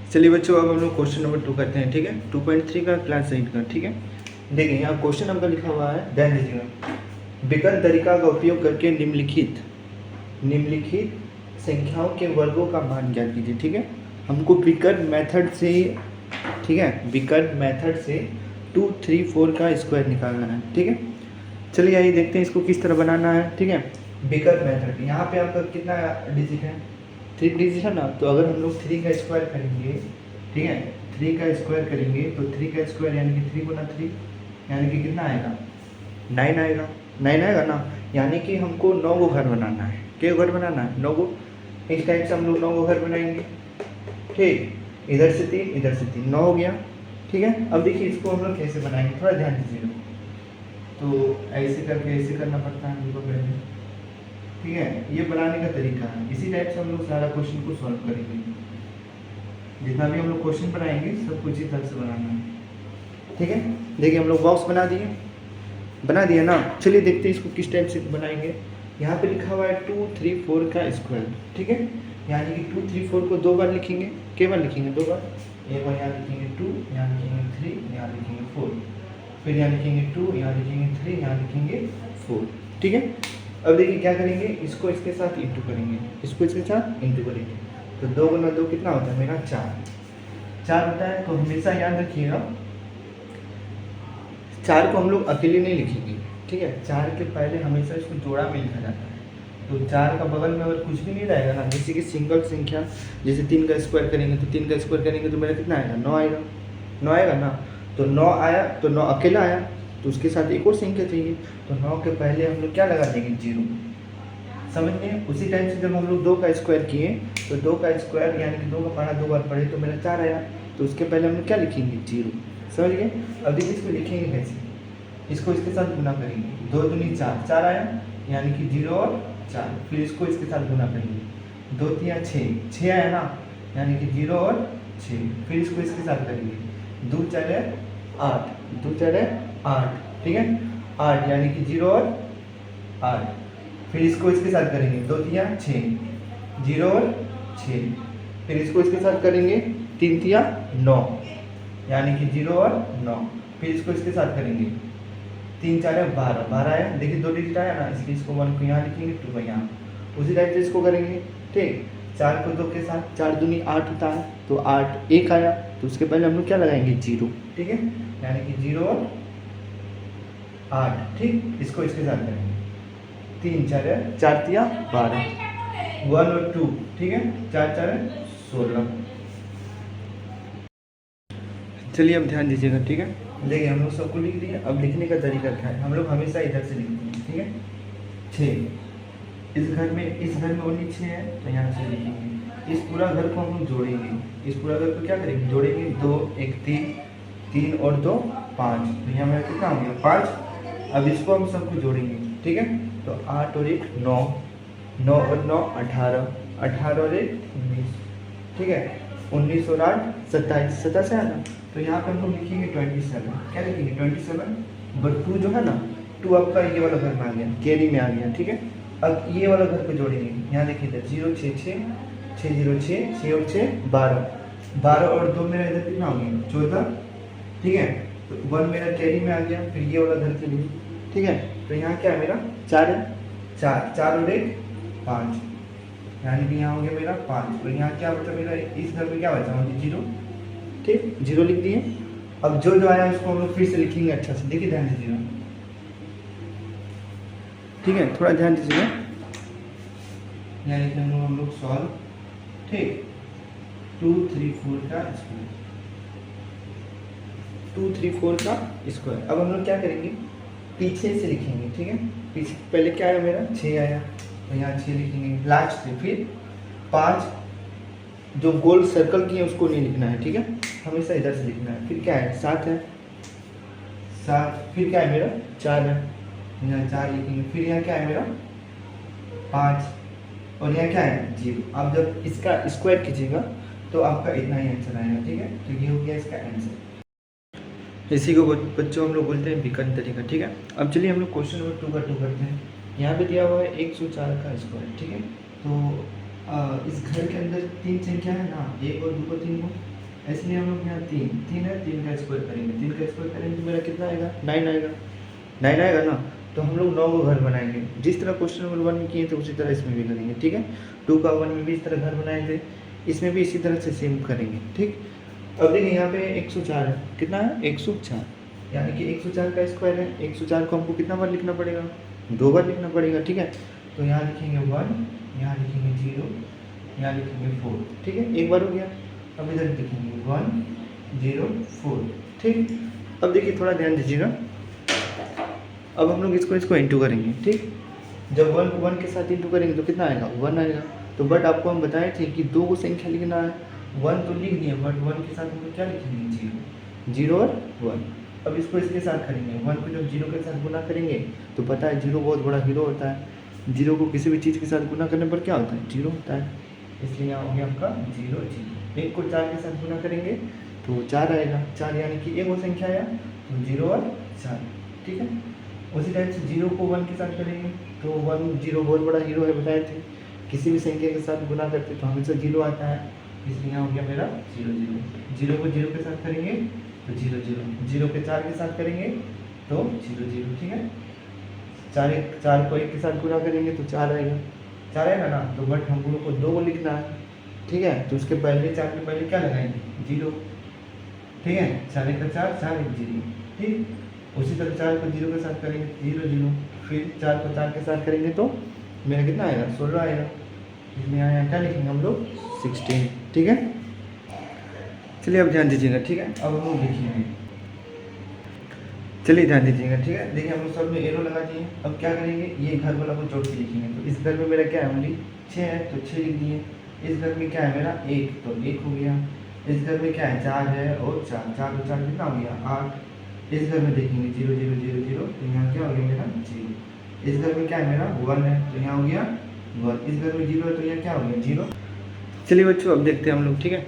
चलिए बच्चों, अब हम लोग क्वेश्चन नंबर 2 करते हैं। ठीक है, 2.3 का क्लास 8 का। ठीक है, देखिए यहाँ क्वेश्चन आपका लिखा हुआ है, ध्यान दीजिएगा। विकर्ण तरीका का उपयोग करके निम्नलिखित संख्याओं के वर्गों का मान ज्ञात कीजिए। ठीक है, हमको विकर्ण मेथड से, ठीक है, विकर्ण मेथड से 2, 3, 4 का स्क्वायर निकालना है। ठीक है, चलिए आइए देखते हैं इसको किस तरह बनाना है। ठीक है, विकर्ण मेथड, यहाँ पे आपका कितना डिजिट है? 3 डिजिट है ना। तो अगर हम लोग 3 का स्क्वायर करेंगे, ठीक है, 3 का स्क्वायर करेंगे तो 3 का स्क्वायर यानी कि 3 गुना 3 यानी कि कितना आएगा? 9 आएगा। 9 आएगा ना, यानी कि हमको 9 गो घर बनाना है। क्या घर बनाना है? 9 गो। इस टाइप से हम लोग 9 गो घर बनाएंगे। ठीक, इधर से 3 इधर से 3, 9 हो गया। ठीक है, अब देखिए इसको हम लोग कैसे बनाएंगे, थोड़ा ध्यान दीजिएगा। तो ऐसे करके ऐसे करना पड़ता है हमको पहले। ठीक है, ये बनाने का तरीका है। इसी टाइप से हम लोग सारा क्वेश्चन को सॉल्व करेंगे। जितना भी हम लोग क्वेश्चन बनाएंगे सब कुछ इस तरह से बनाना है। ठीक है, देखिए हम लोग बॉक्स बना दिया ना। चलिए देखते हैं इसको किस टाइप से बनाएंगे। यहाँ पे लिखा हुआ है 2, 3, 4 का स्क्वायर। ठीक है, यानी कि 2, 3, 4 को 2 बार लिखेंगे। क्या बार लिखेंगे? 2 बार। एक बार यहाँ लिखेंगे 2, यहाँ लिखेंगे 3, यहाँ लिखेंगे 4, फिर यहाँ लिखेंगे 2, यहाँ लिखेंगे 3, यहाँ लिखेंगे 4। ठीक है, अब देखिए क्या करेंगे, इसको इसके साथ इंटू करेंगे, इसको इसके साथ इंटू करेंगे। तो 2 गुना 2 कितना होता है मेरा? 4 होता है। तो हमेशा याद रखिएगा, 4 को हम लोग अकेले नहीं लिखेंगे। ठीक है, 4 के पहले हमेशा इसको जोड़ा में लिखा जाता है। तो 4 का बगल में अगर कुछ भी नहीं रहेगा ना, जैसे कि सिंगल संख्या, जैसे 3 का स्क्वायर करेंगे तो 3 का स्क्वायर करेंगे तो मेरा कितना आएगा? 9 आएगा। 9 आएगा ना। तो 9 आया तो 9 अकेला आया, तो उसके साथ एक और संख्या चाहिए। तो 9 के पहले हम लोग क्या लगा देंगे? 0। समझ गए? उसी टाइम से जब हम लोग 2 का स्क्वायर किए तो 2 का स्क्वायर यानी कि 2 का पारा 2 बार पढ़े तो मेरा 4 आया। तो उसके पहले हम लोग क्या लिखेंगे? 0। समझ गए? अब देखिए इसको लिखेंगे कैसे, इसको इसके साथ गुना करेंगे। 2 दूनी 4, 4 आया यानी कि 0 और 4। फिर इसको इसके साथ गुना करेंगे। 2 तिया 6, 6 आया ना, यानी कि 0 और 6। फिर इसको इसके साथ करेंगे। 2 4 8, 2 4 8। ठीक है, 8 यानी कि 0 और 8। फिर इसको इसके साथ करेंगे। 2 तिया 6, 0 और 6। फिर इसको इसके साथ करेंगे। 3 तिया 9 यानी कि 0 और 9। फिर इसको इसके साथ करेंगे। 3 4 12, 12 आया। देखिए 2 डिजिट आया ना, इसलिए इसको 1 को यहाँ लिखेंगे, 2 को यहाँ। उसी टाइप से इसको करेंगे। ठीक, 4 को 2 के साथ, 4 दूनी 8 होता है। तो 8 1 आया, तो उसके पहले हम लोग क्या लगाएंगे? 0। ठीक है, यानी कि 0 और 8। ठीक, इसको इसके साथ करेंगे। 3 4 4 तिया 12, 1 और 2। ठीक है, 4 4 16। चलिए अब ध्यान दीजिएगा। ठीक है, देखिए हम लोग सबको लिख दिया। अब लिखने का तरीका क्या है? हम लोग हमेशा इधर से लिखते हैं। ठीक है, 6 इस घर में ओनली 6 है तो यहाँ से लिखेंगे। इस पूरा घर को हम लोग जोड़ेंगे। इस पूरा घर को क्या करेंगे? जोड़ेंगे। 2 1 3, 3 और 2 5, तो यहाँ मेरा कितना हो गया? 5। अब इसको हम सबको जोड़ेंगे। ठीक है, तो 8 और 1 9, 9 और 9 18, 18 और 1 19। ठीक है, 19 और 8 27, 27 है ना। तो यहाँ पे हम लोग लिखेंगे 27। क्या लिखेंगे? 27। बट 2 जो है ना, 2 आपका ये वाला घर में आ गया, कैरी में आ गया। ठीक है, अब ये वाला घर को जोड़ेंगे। यहाँ देखिए 0 6 6, 6 0 6, 6 और 6 12, 12 और 2 मेरा इधर कितना हो गया? 14। ठीक है, तो 1 मेरा कैरी में आ गया। फिर ये वाला घर के लिए, ठीक है, तो यहाँ क्या है मेरा? 4 है। 4 और 1 5, यानी कि यहाँ हो गया मेरा 5। तो यहाँ क्या बचा मेरा? इस घर में क्या बचा? 0। ठीक, 0 लिख दिए। अब जो जो आया उसको हम लोग फिर से लिखेंगे अच्छा से। देखिए ध्यान दीजिएगा। ठीक है, थोड़ा ध्यान दीजिएगा। यहाँ लिखेंगे हम लोग सॉल्व। ठीक, 2 3 4 का स्क्वायर, 2 3 4 का स्क्वायर। अब हम लोग क्या करेंगे? पीछे से लिखेंगे। ठीक है, पीछे पहले क्या आया मेरा? 6 आया, तो यहाँ 6 लिखेंगे लास्ट से। फिर 5, जो गोल सर्कल की है उसको नहीं लिखना है। ठीक है, हमेशा इधर से लिखना है। फिर क्या है? 7 है, 7। फिर क्या है मेरा? 4 है, यहाँ 4 लिखेंगे। फिर यहाँ क्या है मेरा? 5 और यहाँ क्या है? 0। आप जब इसका स्क्वायर कीजिएगा तो आपका इतना ही आंसर आएगा। ठीक है, तो ये हो गया इसका आंसर। इसी को बच्चों हम लोग बोलते हैं विकर्ण तरीका। ठीक है, अब चलिए हम लोग क्वेश्चन नंबर 2 का 2 करते हैं। यहाँ पे दिया हुआ है 104 का स्क्वायर। ठीक है, तो इस घर के अंदर 3 संख्या है ना, 1 और 2 को 3 को। इसलिए हम लोग यहाँ तीन तीन है, तीन का स्क्वायर करेंगे, तीन का स्क्वायर करेंगे तो मेरा कितना आएगा, 9 आएगा, 9 आएगा ना। तो हम लोग 9 को घर बनाएंगे, जिस तरह क्वेश्चन नंबर 1 में किए थे उसी तरह इसमें भी करेंगे, ठीक है। 2 का 1 में भी इस तरह घर बनाए थे, इसमें भी इसी तरह से सेम करेंगे, ठीक। अब देखिए यहाँ पे 104 है, कितना है 104, यानी कि 104 का स्क्वायर है। 104 को हमको कितना बार लिखना पड़ेगा, 2 बार लिखना पड़ेगा, ठीक है। तो यहाँ लिखेंगे 1, यहाँ लिखेंगे 0, यहाँ लिखेंगे 4, ठीक है, एक बार हो गया। अब इधर लिखेंगे 1 0 4, ठीक। अब देखिए थोड़ा ध्यान दीजिएगा, अब हम लोग इसको इंटू करेंगे, ठीक। जब 1 को 1 के साथ इंटू करेंगे तो कितना आएगा, 1 आएगा। तो बट आपको हम बताए थे कि 2 को संख्या लिखना है, 1 तो लिख दिए, बट 1 के साथ हम लोग क्या लिखेंगे, 0 और 1। अब इसको इसके साथ करेंगे, 1 को जब 0 के साथ गुना करेंगे तो पता है 0 बहुत बड़ा हीरो होता है, 0 को किसी भी चीज़ के साथ गुना करने पर क्या होता है, 0 होता है। इसलिए यहाँ हो गया आपका 0 0। 1 को 4 के साथ गुना करेंगे तो 4 आएगा, 4 यानी कि एक वो संख्या आया, तो 0 और 4, ठीक है। उसी टाइप से 0 को 1 के साथ करेंगे तो 1 0 बहुत बड़ा हीरो है, बताए थे, किसी भी संख्या के साथ गुना करते तो हमेशा 0 आता है, इसलिए यहाँ हो गया मेरा 0 0। 0 को 0 के साथ करेंगे तो 0 0, 0 के 4 के साथ करेंगे तो 0 0, ठीक है। 4 को 1 के साथ गुना करेंगे तो 4 आएगा, 4 आएगा ना। तो बट हम लोग को 2 को लिखना है, ठीक है, तो उसके पहले 4 के पहले क्या लगाएंगे, 0, ठीक है। 4 1 4, 4 1 0, ठीक। उसी तरह 4 को 0 के साथ करेंगे 0 0, फिर 4 को 4 के साथ करेंगे तो मेरा कितना आएगा, 16 आएगा। इसमें यहाँ क्या लिखेंगे हम लोग, 16, ठीक है। चलिए अब ध्यान दीजिएगा, ठीक है। अब हम लोग लिखेंगे, चलिए ध्यान दीजिएगा, ठीक है। देखिए हम लोग सब में एरो लगा दिए, अब क्या करेंगे, ये घर वाला को जोड़ के लिखेंगे। तो इस घर में मेरा क्या है, ओनली 6 है तो 6 लिख दिए। इस घर में क्या है मेरा 1, तो 1 हो गया। इस घर में क्या है 4 है और 4, 4 और 4 कितना हो गया 8। इस घर में देखेंगे 0 0 0 0, तो यहाँ क्या हो गया मेरा 0। इस घर में क्या है मेरा 1 है तो यहाँ हो गया 1। इस घर में 0 है तो यहाँ क्या हो गया 0। चलिए बच्चों अब देखते हैं हम लोग, ठीक है।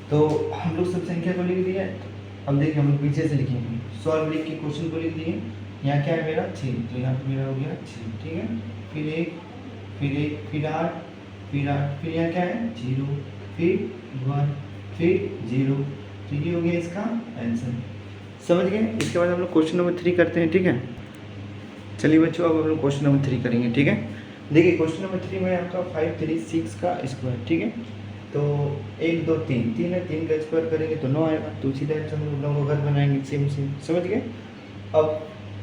तो हम लोग सब संख्या को लिख दिया, अब देखिए हम लोग पीछे से लिखेंगे, सॉल्व लिख के क्वेश्चन को लिख दिए। यहाँ क्या है मेरा 6, तो यहाँ पे मेरा हो गया 6, ठीक है। फिर 1 फिर 1 फिर 8 फिर 8, फिर यहाँ क्या है 0 फिर 1 फिर 0, तो ये हो गया इसका आंसर, समझ गए। इसके बाद हम लोग क्वेश्चन नंबर 3 करते हैं, ठीक है। चलिए बच्चों अब हम लोग क्वेश्चन नंबर 3 करेंगे, ठीक है। देखिए क्वेश्चन नंबर 3 में आपका 536 का स्क्वायर, ठीक है। तो 1 2 3 3 है, 3 का स्क्वायर करेंगे तो 9 आएगा। तो उसी टाइप से हम लोग 9 को घर बनाएंगे, सेम सेम, समझ गए।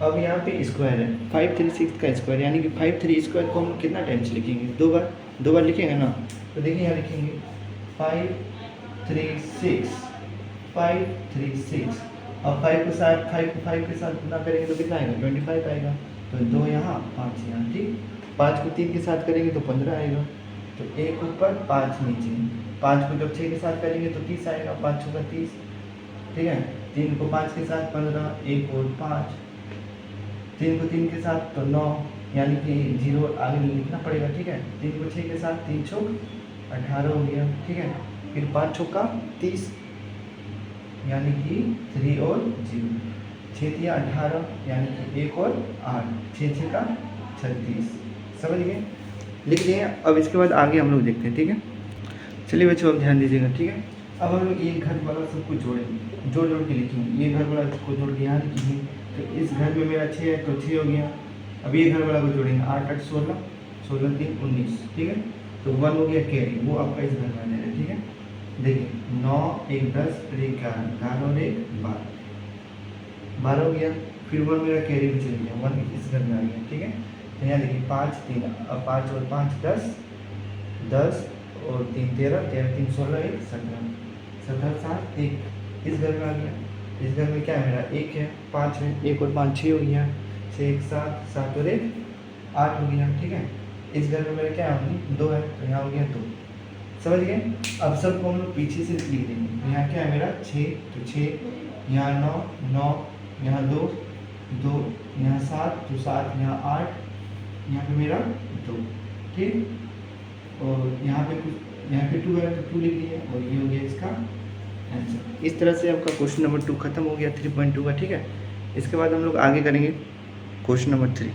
अब यहाँ पे स्क्वायर है 536 का स्क्वायर, यानी कि 53 स्क्वायर को हम लोग कितना टाइम्स लिखेंगे, 2 बार लिखेंगे ना। तो देखिए यहाँ लिखेंगे 536 अब 5 के साथ 5 के साथ गुना करेंगे तो कितना आएगा 25 आएगा। तो 2 यहाँ 5 यहाँ, ठीक। 5 को 3 के साथ करेंगे तो 15 आएगा। तो 1 ऊपर 5 नीचे, 5 को जब 6 के साथ करेंगे तो 30 आएगा, 5 6 30, ठीक है। 3 को 5 के साथ 15, 1 और 5, 3 को 3 के साथ तो 9, यानी कि 0 आगे लिखना पड़ेगा, ठीक है। 3 को 6 के साथ 3 6 18 हो गया, ठीक है। फिर 5 6 का 30, यानी कि 3 और 0, 6 3 18, यानी कि 1 और 8, 6 6 का 36, समझ गए, लिख दिए। अब इसके बाद आगे हम लोग देखते हैं, ठीक है। चलिए बच्चों अब ध्यान दीजिएगा, ठीक है। अब हम लोग ये घर वाला सबको जोड़ेंगे, जोड़ जोड़ के लिखेंगे। ये घर वाला को जोड़ के यहाँ लिखेंगे, तो इस घर में मेरा 6 है तो 6 हो गया। अब ये घर वाला को जोड़ेंगे, 8 8 16, 16 3 19, ठीक है। तो 1 हो गया कैरी, वो आपका इस घर में आ जाएगा, ठीक है। देखिए 9 1 10 फिर 11 11 और 1 12, 12 हो गया। फिर 1 मेरा कैरी भी चल गया, 1 इस घर में आ गया, ठीक है। तो यहाँ देखिए 5 3, अब 5 और 5 10, 10 और 3 13, 13 3 16 1 17, 17 7 1 इस घर में आ गया। इस घर में क्या है मेरा 1 है 5 है, 1 और 5 6 हो गया, 6 1 7, 7 और 1 8 हो गया, ठीक है। इस घर में मेरा क्या है 2 है, तो यहाँ हो गया 2, समझ गए। अब सबको हम लोग पीछे से लिख देंगे। यहाँ क्या है मेरा 6, तो 6, यहाँ 9 9, यहाँ 2 2, यहाँ 7 तो 7, यहाँ 8, यहाँ पे मेरा 2, ठीक। और यहाँ पे 2 है तो 2 लिख दिया, और ये हो गया इसका आंसर। इस तरह से आपका क्वेश्चन नंबर 2 खत्म हो गया 3.2 का, ठीक है। इसके बाद हम लोग आगे करेंगे क्वेश्चन नंबर 3।